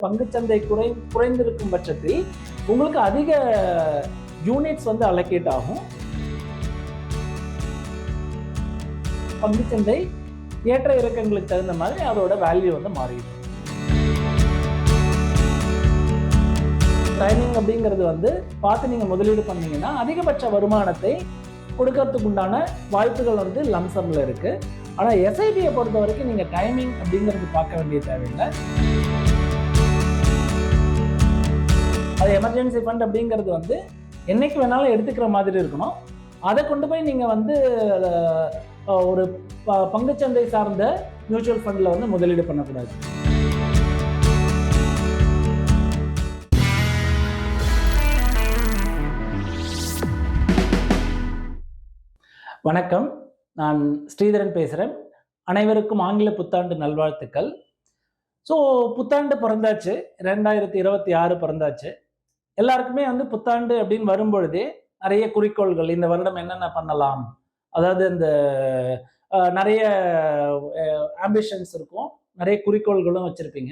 பங்குச்சந்தை குறைந்திருக்கும் பட்சத்தில் உங்களுக்கு அதிக யூனிட்ஸ் வந்து அலோகேட் ஆகும். பங்குச்சந்தை ஏற்ற இறக்கங்களுக்கு தகுந்த மாதிரி அதோட வேல்யூ வந்து மாறிடும். டைமிங் அப்படிங்கிறது வந்து பார்த்து நீங்க முதலீடு பண்ணீங்கன்னா அதிகபட்ச வருமானத்தை கொடுக்கறதுக்கு உண்டான வாய்ப்புகள் வந்து லம்சம்ல இருக்கு. ஆனா எஸ்ஐபியை பொறுத்த வரைக்கும் நீங்க டைமிங் அப்படிங்கிறது பார்க்க வேண்டிய தேவையில்லை. அது எமர்ஜென்சி ஃபண்ட் அப்படிங்கிறது வந்து என்னைக்கு வேணாலும் எடுத்துக்கிற மாதிரி இருக்கணும். அதை கொண்டு போய் நீங்க வந்து ஒரு பங்குச்சந்தை சார்ந்த மியூச்சுவல் ஃபண்ட்ல வந்து முதலீடு பண்ணக்கூடாது. வணக்கம், நான் ஸ்ரீதரன் பேசுகிறேன். அனைவருக்கும் ஆங்கில புத்தாண்டு நல்வாழ்த்துக்கள். ஸோ புத்தாண்டு பிறந்தாச்சு, 2026 பிறந்தாச்சு. எல்லாருக்குமே வந்து புத்தாண்டு அப்படின்னு வரும்பொழுதே நிறைய குறிக்கோள்கள், இந்த வருடம் என்னென்ன பண்ணலாம், அதாவது இந்த நிறைய ஆம்பிஷன்ஸ் இருக்கும், நிறைய குறிக்கோள்களும் வச்சிருப்பீங்க.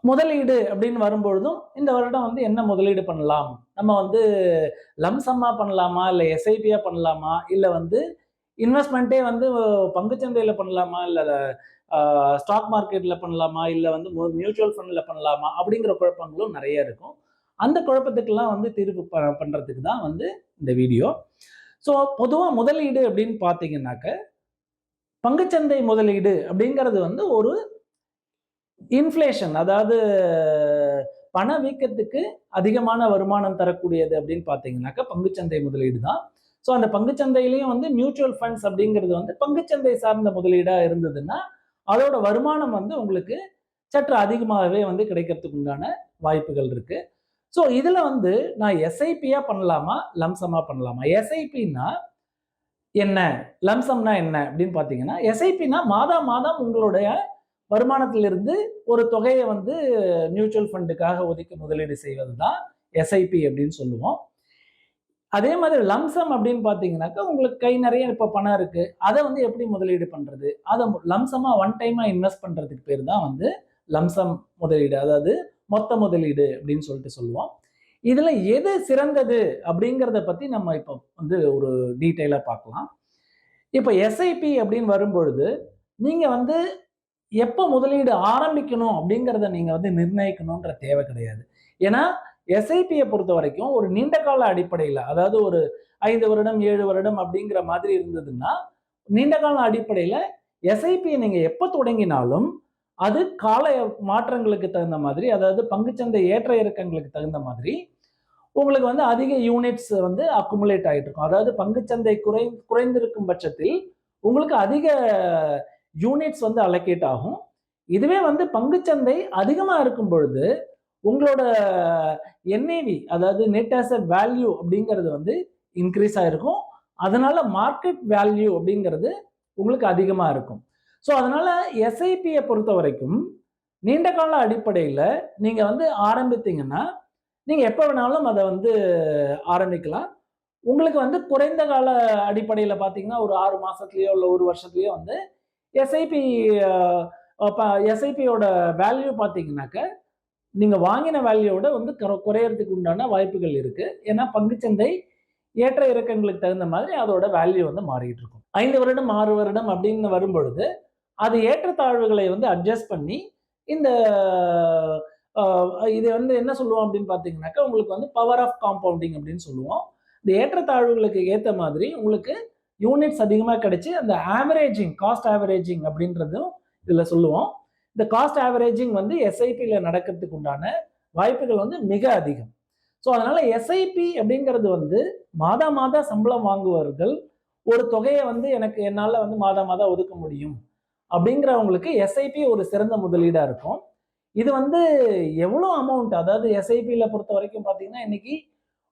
முதலீடு அப்படின்னு வரும்பொழுதும் இந்த வருடம் வந்து என்ன முதலீடு பண்ணலாம், நம்ம வந்து லம்சம்மா பண்ணலாமா, இல்லை எஸ்ஐபியா பண்ணலாமா, இல்லை வந்து இன்வெஸ்ட்மெண்ட்டே வந்து பங்குச்சந்தையில பண்ணலாமா, இல்லை ஸ்டாக் மார்க்கெட்ல பண்ணலாமா, இல்லை வந்து மியூச்சுவல் ஃபண்ட்ல பண்ணலாமா அப்படிங்கிற குழப்பங்களும் நிறைய இருக்கும். அந்த குழப்பத்துக்கெல்லாம் வந்து தீர்வு பண்றதுக்கு தான் வந்து இந்த வீடியோ. ஸோ பொதுவாக முதலீடு அப்படின்னு பார்த்தீங்கன்னாக்க பங்குச்சந்தை முதலீடு அப்படிங்கிறது வந்து ஒரு இன்ஃப்ளேஷன், அதாவது பணவீக்கத்துக்கு அதிகமான வருமானம் தரக்கூடியது அப்படின்னு பார்த்தீங்கன்னாக்கா பங்குச்சந்தை முதலீடு தான். ஸோ அந்த பங்குச்சந்தையிலையும் வந்து மியூச்சுவல் ஃபண்ட்ஸ் அப்படிங்கிறது வந்து பங்குச்சந்தை சார்ந்த முதலீடாக இருந்ததுன்னா அதோட வருமானம் வந்து உங்களுக்கு சற்று அதிகமாகவே வந்து கிடைக்கிறதுக்கு உண்டான வாய்ப்புகள் இருக்கு. ஸோ இதுல வந்து நான் எஸ்ஐபியா பண்ணலாமா, லம்சமா பண்ணலாமா? எஸ்ஐபின்னா என்ன, லம்சம்னா என்ன அப்படின்னு பார்த்தீங்கன்னா, எஸ்ஐபின்னா மாதம் மாதம் உங்களுடைய வருமானத்திலிருந்து ஒரு தொகையை வந்து மியூச்சுவல் ஃபண்டுக்காக ஒதுக்கி முதலீடு செய்வது தான் எஸ்ஐபி அப்படின்னு சொல்லுவோம். அதே மாதிரி லம்சம் அப்படின்னு பார்த்தீங்கன்னாக்கா, உங்களுக்கு கை நிறைய இப்போ பணம் இருக்கு, அதை வந்து எப்படி முதலீடு பண்றது, அதை லம்சமா ஒன் டைமா இன்வெஸ்ட் பண்றதுக்கு பேர் தான் வந்து லம்சம் முதலீடு, அதாவது மொத்த முதலீடு அப்படின்னு சொல்லிட்டு சொல்லுவோம். இதுல எது சிறந்தது அப்படிங்கிறத பத்தி நம்ம இப்போ வந்து ஒரு டீட்டெயிலா பார்க்கலாம். இப்போ எஸ்ஐபி அப்படின்னு வரும்பொழுது நீங்க வந்து எப்போ முதலீடு ஆரம்பிக்கணும் அப்படிங்கிறத நீங்க வந்து நிர்ணயிக்கணும்ன்ற தேவை கிடையாது. ஏன்னா எஸ்ஐபியை பொறுத்த வரைக்கும் ஒரு நீண்ட கால அடிப்படையில், அதாவது ஒரு 5 வருடம் 7 வருடம் அப்படிங்கிற மாதிரி இருந்ததுன்னா, நீண்ட கால அடிப்படையில் எஸ்ஐபியை நீங்க எப்போ தொடங்கினாலும் அது கால மாற்றங்களுக்கு தகுந்த மாதிரி, அதாவது பங்குச்சந்தை ஏற்ற இறக்கங்களுக்கு தகுந்த மாதிரி உங்களுக்கு வந்து அதிக யூனிட்ஸ் வந்து அக்குமுலேட் ஆகிட்டு இருக்கும். அதாவது பங்குச்சந்தை குறைந்திருக்கும் பட்சத்தில் உங்களுக்கு அதிக யூனிட்ஸ் வந்து அலோகேட் ஆகும். இதுவே வந்து பங்குச்சந்தை அதிகமாக இருக்கும் பொழுது உங்களோட என்ஏவி, அதாவது நெட் அசெட் வேல்யூ அப்படிங்கிறது வந்து இன்க்ரீஸ் ஆகிருக்கும். அதனால மார்க்கெட் வேல்யூ அப்படிங்கிறது உங்களுக்கு அதிகமாக இருக்கும். ஸோ அதனால எஸ்ஐபியை பொறுத்த வரைக்கும் நீண்ட கால அடிப்படையில் நீங்க வந்து ஆரம்பித்தீங்கன்னா நீங்க எப்போ வேணாலும் அதை வந்து ஆரம்பிக்கலாம். உங்களுக்கு வந்து குறைந்த கால அடிப்படையில் பார்த்தீங்கன்னா ஒரு 6 மாசத்துலயோ இல்லை 1 வருஷத்துலயோ வந்து எஸ்ஐபி எஸ்ஐபியோட வேல்யூ பார்த்தீங்கன்னாக்க நீங்க வாங்கின வேல்யூவோட வந்து குறையறதுக்கு உண்டான வாய்ப்புகள் இருக்கு. ஏன்னா பங்குச்சந்தை ஏற்ற இறக்கங்களுக்கு தகுந்த மாதிரி அதோட வேல்யூ வந்து மாறிட்டு இருக்கும். 5 வருடம் 6 வருடம் அப்படின்னு வரும்பொழுது அது ஏற்றத்தாழ்வுகளை வந்து அட்ஜஸ்ட் பண்ணி இந்த இது வந்து என்ன சொல்லுவோம் அப்படின்னு பார்த்தீங்கன்னாக்கா, உங்களுக்கு வந்து பவர் ஆஃப் காம்பவுண்டிங் அப்படின்னு சொல்லுவோம். இந்த ஏற்றத்தாழ்வுகளுக்கு ஏற்ற மாதிரி உங்களுக்கு யூனிட்ஸ் அதிகமாக கிடைச்சி அந்த ஆவரேஜிங், காஸ்ட் ஆவரேஜிங் அப்படின்றதும் இதில் சொல்லுவோம். இந்த காஸ்ட் ஆவரேஜிங் வந்து எஸ்ஐபியில் நடக்கிறதுக்கு உண்டான வாய்ப்புகள் வந்து மிக அதிகம். ஸோ அதனால எஸ்ஐபி அப்படிங்கிறது வந்து மாதம் மாதம் சம்பளம் வாங்குவவர்கள் ஒரு தொகையை வந்து என்னால் வந்து மாதம் மாதம் ஒதுக்க முடியும் அப்படிங்கிறவங்களுக்கு எஸ்ஐபி ஒரு சிறந்த முதலீடாக இருக்கும். இது வந்து எவ்வளோ அமௌண்ட், அதாவது எஸ்ஐபியில் பொறுத்த வரைக்கும் பார்த்தீங்கன்னா இன்னைக்கு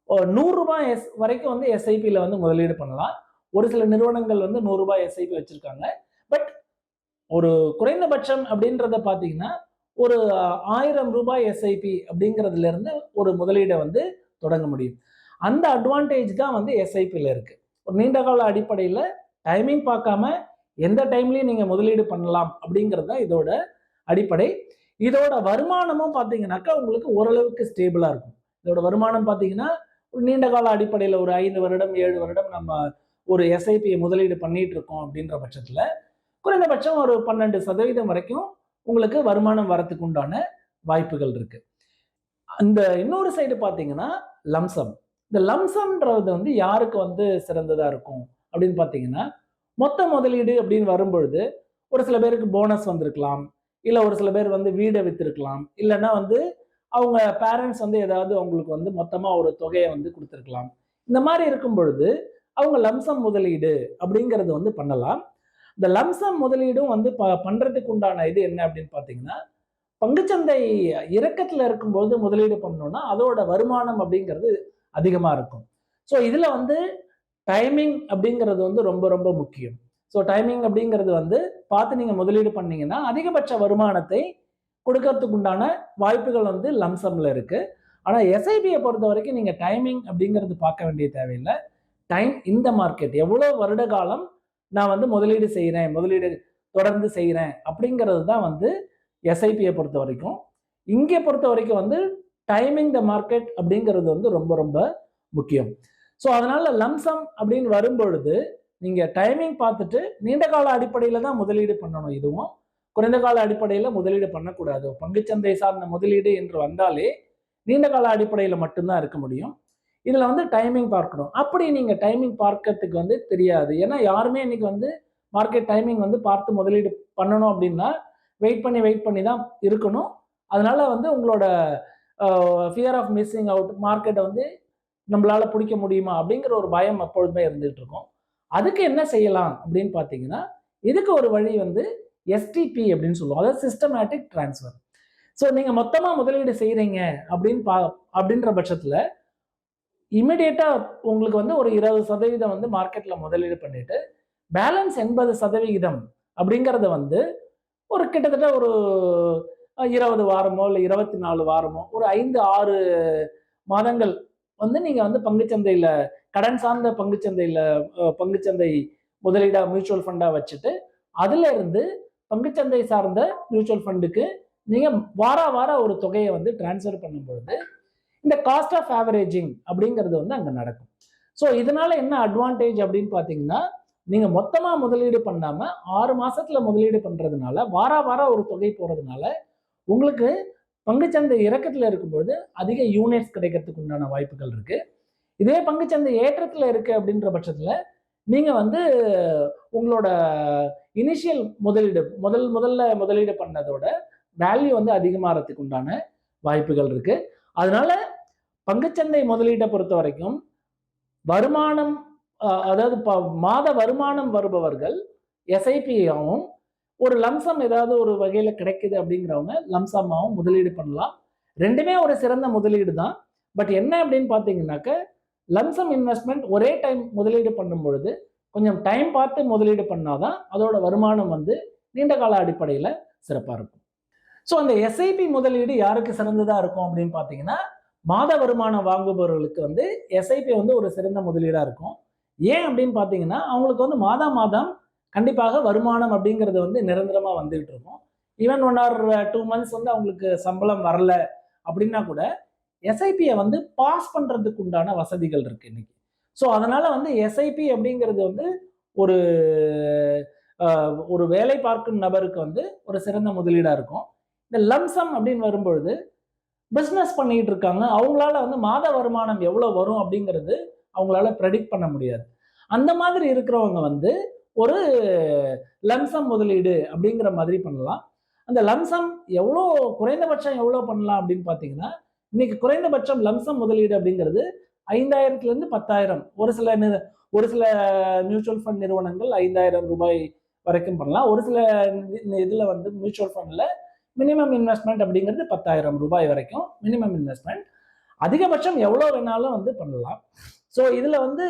100 ரூபாய் வரைக்கும் வந்து எஸ்ஐபியில் வந்து முதலீடு பண்ணலாம். ஒரு சில நிறுவனங்கள் வந்து 100 ரூபாய் எஸ்ஐபி வச்சிருக்காங்க. பட் ஒரு குறைந்தபட்சம் அப்படின்றத பார்த்தீங்கன்னா ஒரு 1000 ரூபாய் எஸ்ஐபி அப்படிங்கிறதுல இருந்து ஒரு முதலீடை வந்து தொடங்க முடியும். அந்த அட்வான்டேஜ் தான் வந்து எஸ்ஐபியில் இருக்கு. ஒரு நீண்ட கால அடிப்படையில் டைமிங் பார்க்காம எந்த டைம்லையும் நீங்க முதலீடு பண்ணலாம் அப்படிங்கிறது தான் இதோட அடிப்படை. இதோட வருமானமும் பார்த்தீங்கன்னாக்கா உங்களுக்கு ஓரளவுக்கு ஸ்டேபிளா இருக்கும். இதோட வருமானம் பார்த்தீங்கன்னா ஒரு நீண்ட கால அடிப்படையில் ஒரு 5 வருடம் 7 வருடம் நம்ம ஒரு எஸ்ஐபி முதலீடு பண்ணிட்டு இருக்கோம் அப்படின்ற பட்சத்துல குறைந்தபட்சம் ஒரு 12% வரைக்கும் உங்களுக்கு வருமானம் வரத்துக்கு உண்டான வாய்ப்புகள் இருக்கு. அந்த இன்னொரு சைடு பார்த்தீங்கன்னா லம்சம். இந்த லம்சம்ன்றது வந்து யாருக்கு வந்து சிறந்ததா இருக்கும் அப்படின்னு பார்த்தீங்கன்னா, மொத்த முதலீடு அப்படின்னு வரும்பொழுது ஒரு சில பேருக்கு போனஸ் வந்திருக்கலாம். இல்ல ஒரு சில பேர் வந்து வீட வித்திருக்கலாம். இல்லன்னா வந்து அவங்க பேரண்ட்ஸ் வந்து ஏதாவது அவங்களுக்கு வந்து மொத்தமா ஒரு தொகைய வந்து குடுத்திருக்கலாம். இந்த மாரி இருக்கும் பொழுது, அவங்க லம்சம் முதலீடு அப்படிங்கிறது வந்து பண்ணலாம். இந்த லம்சம் முதலீடும் வந்து பண்றதுக்கு உண்டான இது என்ன அப்படின்னு பார்த்தீங்கன்னா, பங்குச்சந்தை இறக்கத்துல இருக்கும்போது முதலீடு பண்ணோம்னா, அதோட வருமானம் அப்படிங்கிறது அதிகமா இருக்கும். ஸோ இதுல வந்து டைமிங் அப்படிங்கிறது வந்து ரொம்ப ரொம்ப முக்கியம். ஸோ டைமிங் அப்படிங்கிறது வந்து பார்த்து நீங்க முதலீடு பண்ணீங்கன்னா, அதிகபட்ச வருமானத்தை கொடுக்கறதுக்கு உண்டான வாய்ப்புகள் வந்து லம்சம்ல இருக்கு. ஆனா எஸ்ஐபியை பொறுத்த வரைக்கும் நீங்க டைமிங் அப்படிங்கிறது பார்க்க வேண்டிய தேவையில்லை. டைம் இந்த மார்க்கெட் எவ்வளவு வருட காலம் நான் வந்து முதலீடு செய்யறேன், முதலீடு தொடர்ந்து செய்யறேன் அப்படிங்கிறது தான் வந்து எஸ்ஐபியை பொறுத்த வரைக்கும். இங்கே பொறுத்த வரைக்கும் வந்து டைமிங் த மார்க்கெட் அப்படிங்கிறது வந்து ரொம்ப ரொம்ப முக்கியம். ஸோ அதனால லம்சம் அப்படின்னு வரும்பொழுது நீங்க டைமிங் பார்த்துட்டு நீண்ட கால அடிப்படையில தான் முதலீடு பண்ணணும். இதுவும் குறைந்த கால அடிப்படையில முதலீடு பண்ணக்கூடாது. பங்குச்சந்தை சார்ந்த முதலீடு என்று வந்தாலே நீண்ட கால அடிப்படையில மட்டும்தான் இருக்க முடியும். இதுல வந்து டைமிங் பார்க்கணும். அப்படி நீங்க டைமிங் பார்க்கறதுக்கு வந்து தெரியாது. ஏன்னா யாருமே இன்னைக்கு வந்து மார்க்கெட் டைமிங் வந்து பார்த்து முதலீடு பண்ணணும் அப்படின்னா வெயிட் பண்ணி தான் இருக்கணும். அதனால வந்து உங்களோட ஃபியர் ஆஃப் மிஸ்ஸிங் அவுட் மார்க்கெட்டை வந்து நம்மளால பிடிக்க முடியுமா அப்படிங்கிற ஒரு பயம் எப்பொழுதுமே இருந்துட்டு இருக்கும். அதுக்கு என்ன செய்யலாம் அப்படின்னு பார்த்தீங்கன்னா, இதுக்கு ஒரு வழி வந்து எஸ்டிபி அப்படின்னு சொல்லுவோம். அதாவது சிஸ்டமேட்டிக் டிரான்ஸ்ஃபர். ஸோ நீங்க மொத்தமா முதலீடு செய்யறீங்க அப்படின்ற பட்சத்துல இமிடியேட்டா உங்களுக்கு வந்து ஒரு 20% வந்து மார்க்கெட்ல முதலீடு பண்ணிட்டு பேலன்ஸ் 80% அப்படிங்கறத வந்து ஒரு கிட்டத்தட்ட ஒரு 20 வாரமோ இல்ல 24 வாரமோ ஒரு 5 6 மாதங்கள் வந்து நீங்க வந்து பங்குச்சந்தையில கடன் சார்ந்த பங்குச்சந்தை முதலீடா மியூச்சுவல் ஃபண்டா வச்சுட்டு அதுல இருந்து பங்குச்சந்தை சார்ந்த மியூச்சுவல் ஃபண்டுக்கு நீங்க வார ஒரு தொகையை வந்து டிரான்ஸ்ஃபர் பண்ணும்பொழுது இந்த காஸ்ட் ஆஃப் ஆவரேஜிங் அப்படிங்கிறது வந்து அங்க நடக்கும். ஸோ இதனால என்ன அட்வான்டேஜ் அப்படின்னு பாத்தீங்கன்னா, நீங்க மொத்தமா முதலீடு பண்ணாம 6 மாசத்துல முதலீடு பண்றதுனால வார ஒரு தொகை போறதுனால உங்களுக்கு பங்குச்சந்தை இறக்கத்துல இருக்கும்போது அதிக யூனிட்ஸ் கிடைக்கிறதுக்கு உண்டான வாய்ப்புகள் இருக்கு. இதே பங்குச்சந்தை ஏற்றத்துல இருக்கு அப்படின்ற பட்சத்துல நீங்க வந்து உங்களோட இனிஷியல் முதலீடு முதல்ல முதலீடு பண்ணதோட வேல்யூ வந்து அதிகமாகிறதுக்கு உண்டான வாய்ப்புகள் இருக்கு. அதனால பங்குச்சந்தை முதலீட்டை பொறுத்த வரைக்கும் வருமானம் அதாவது மாத வருமானம் வருபவர்கள் எஸ்ஐபியாவும் ஒரு லம்சம் ஏதாவது ஒரு வகையில கிடைக்குது அப்படிங்கிறவங்க லம்சமாவும் முதலீடு பண்ணலாம். ரெண்டுமே ஒரு சிறந்த முதலீடு தான். பட் என்ன அப்படின்னு பாத்தீங்கன்னாக்க லம்சம் இன்வெஸ்ட்மெண்ட் ஒரே டைம் முதலீடு பண்ணும் பொழுது கொஞ்சம் டைம் பார்த்து முதலீடு பண்ணாதான் அதோட வருமானம் வந்து நீண்ட கால அடிப்படையில சிறப்பா இருக்கும். ஸோ அந்த எஸ்ஐபி முதலீடு யாருக்கு சிறந்ததா இருக்கும் அப்படின்னு பாத்தீங்கன்னா, மாத வருமானம் வாங்குபவர்களுக்கு வந்து எஸ்ஐபி வந்து ஒரு சிறந்த முதலீடா இருக்கும். ஏன் அப்படின்னு பாத்தீங்கன்னா, அவங்களுக்கு வந்து மாதம் கண்டிப்பாக வருமானம் அப்படிங்கிறது வந்து நிரந்தரமா வந்துகிட்டு இருக்கும். ஈவன் 1 or 2 months வந்து அவங்களுக்கு சம்பளம் வரல அப்படின்னா கூட எஸ்ஐபியை வந்து பாஸ் பண்றதுக்கு உண்டான வசதிகள் இருக்கு இன்னைக்கு. ஸோ அதனால வந்து எஸ்ஐபி அப்படிங்கிறது வந்து ஒரு ஒரு வேலை பார்க்கும் நபருக்கு வந்து ஒரு சிறந்த முதலீடா இருக்கும். இந்த லம்சம் அப்படின்னு வரும்பொழுது பிசினஸ் பண்ணிட்டு இருக்காங்க, அவங்களால வந்து மாத வருமானம் எவ்வளவு வரும் அப்படிங்கிறது அவங்களால ப்ரெடிக்ட் பண்ண முடியாது. அந்த மாதிரி இருக்கிறவங்க வந்து ஒரு லம்சம் முதலீடு அப்படிங்கிற மாதிரி பண்ணலாம். அந்த லம்சம் எவ்வளோ குறைந்தபட்சம் எவ்வளோ பண்ணலாம் அப்படின்னு பார்த்தீங்கன்னா, இன்னைக்கு குறைந்தபட்சம் லம்சம் முதலீடு அப்படிங்கிறது 5000 இருந்து 10,000 ஒரு சில மியூச்சுவல் ஃபண்ட் நிறுவனங்கள் 5000 ரூபாய் வரைக்கும் பண்ணலாம். ஒரு சில இதுல வந்து மியூச்சுவல் ஃபண்ட்ல மினிமம் இன்வெஸ்ட்மெண்ட் அப்படிங்கிறது 10,000 ரூபாய் வரைக்கும் மினிமம் இன்வெஸ்ட்மெண்ட். அதிகபட்சம் எவ்வளோ வேணாலும் வந்து பண்ணலாம். ஸோ இதுல வந்து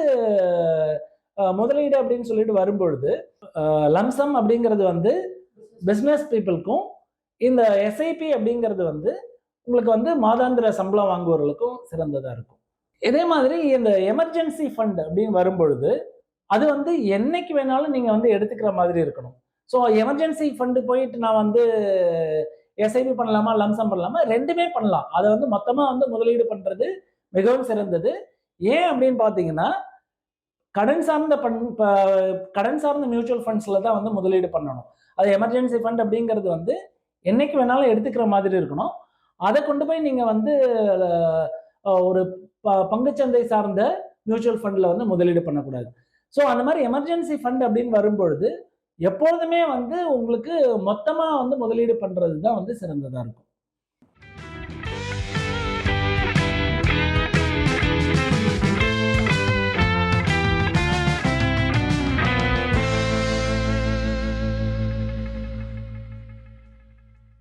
முதலீடு அப்படின்னு சொல்லிட்டு வரும்பொழுது லம்சம் அப்படிங்கிறது வந்து பிசினஸ் பீப்புளுக்கும் இந்த எஸ்ஐபி அப்படிங்கிறது வந்து உங்களுக்கு வந்து மாதாந்திர சம்பளம் வாங்குவவர்களுக்கும் சிறந்ததா இருக்கும். இதே மாதிரி இந்த எமர்ஜென்சி ஃபண்ட் அப்படின்னு வரும்பொழுது அது வந்து என்னைக்கு வேணாலும் நீங்க வந்து எடுத்துக்கிற மாதிரி இருக்கணும். ஸோ எமர்ஜென்சி ஃபண்டு போயிட்டு நான் வந்து எஸ்ஐபி பண்ணலாமா, லம்சம் பண்ணலாமா? 2மே பண்ணலாம். அத வந்து மொத்தமா வந்து முதலீடு பண்றது மிகவும் சிறந்தது. ஏன் அப்படின்னு பார்த்தீங்கன்னா, கடன் சார்ந்த கடன் சார்ந்த மியூச்சுவல் ஃபண்ட்ஸ்ல தான் வந்து முதலீடு பண்ணணும். அது எமர்ஜென்சி ஃபண்ட் அப்படிங்கிறது வந்து என்னைக்கு வேணாலும் எடுத்துக்கிற மாதிரி இருக்கணும். அத கொண்டு போய் நீங்க வந்து ஒரு பங்குச்சந்தை சார்ந்த மியூச்சுவல் ஃபண்ட்ல வந்து முதலீடு பண்ணக்கூடாது. ஸோ அந்த மாரி எமர்ஜென்சி ஃபண்ட் அப்படின்னு வரும்பொழுது, எப்பொழுதுமே வந்து உங்களுக்கு மொத்தமா வந்து முதலீடு பண்றது தான் வந்து சிறந்ததா இருக்கும்.